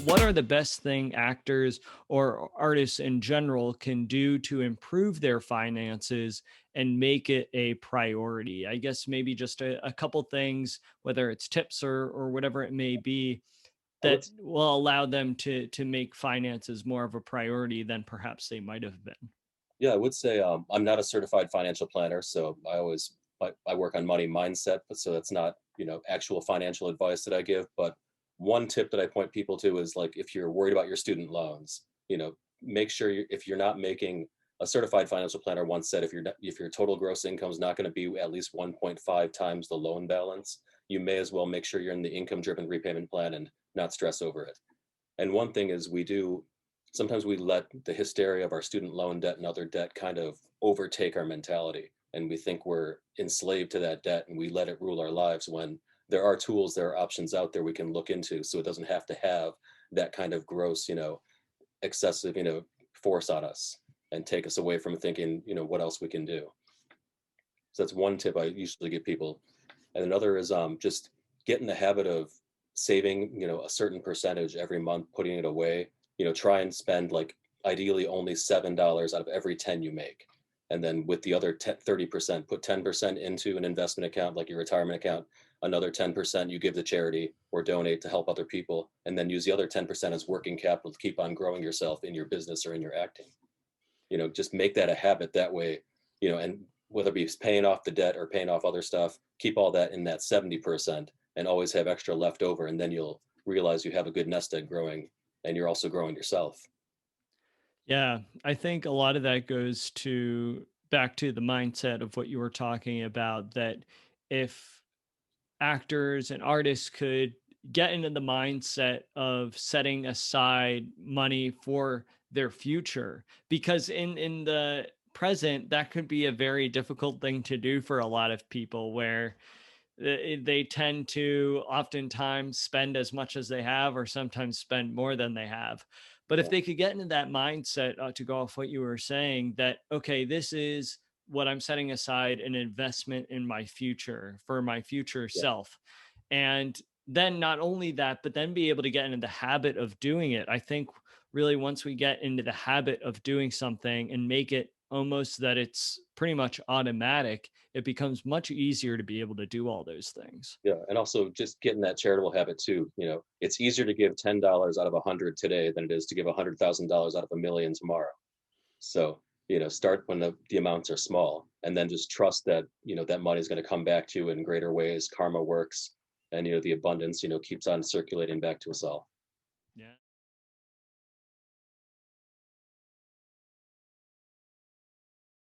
what are the best thing actors or artists in general can do to improve their finances and make it a priority? I guess maybe just a couple things, whether it's tips or whatever it may be, I would that will allow them to make finances more of a priority than perhaps they might have been. Yeah, I would say I'm not a certified financial planner, so I work on money mindset, but so that's not actual financial advice that I give. But one tip that I point people to is like if you're worried about your student loans, make sure if you're not making a certified financial planner once said if your total gross income is not going to be at least 1.5 times the loan balance, you may as well make sure you're in the income driven repayment plan and not stress over it. And one thing is sometimes we let the hysteria of our student loan debt and other debt kind of overtake our mentality. And we think we're enslaved to that debt and we let it rule our lives when there are tools, there are options out there we can look into. So it doesn't have to have that kind of gross, excessive, force on us and take us away from thinking, what else we can do. So that's one tip I usually give people. And another is just get in the habit of saving, a certain percentage every month, putting it away. Try and spend like ideally only $7 out of every 10 you make. And then with the other 30%, put 10% into an investment account like your retirement account. Another 10% you give to charity or donate to help other people. And then use the other 10% as working capital to keep on growing yourself in your business or in your acting. Just make that a habit that way, and whether it be paying off the debt or paying off other stuff, keep all that in that 70% and always have extra left over. And then you'll realize you have a good nest egg growing and you're also growing yourself. Yeah, I think a lot of that goes to back to the mindset of what you were talking about, that if actors and artists could get into the mindset of setting aside money for their future, because in the present that could be a very difficult thing to do for a lot of people, where they tend to oftentimes spend as much as they have or sometimes spend more than they have. But if Yeah. they could get into that mindset, to go off what you were saying, that okay, this is what I'm setting aside, an investment in my future for my future Yeah. self. And then not only that, but then be able to get into the habit of doing it. I think really once we get into the habit of doing something and make it almost that it's pretty much automatic, it becomes much easier to be able to do all those things. Yeah. And also just getting that charitable habit too. It's easier to give $10 out of 100 today than it is to give $100,000 out of a million tomorrow. So, start when the amounts are small and then just trust that, that money is going to come back to you in greater ways. Karma works and, the abundance, keeps on circulating back to us all. Yeah.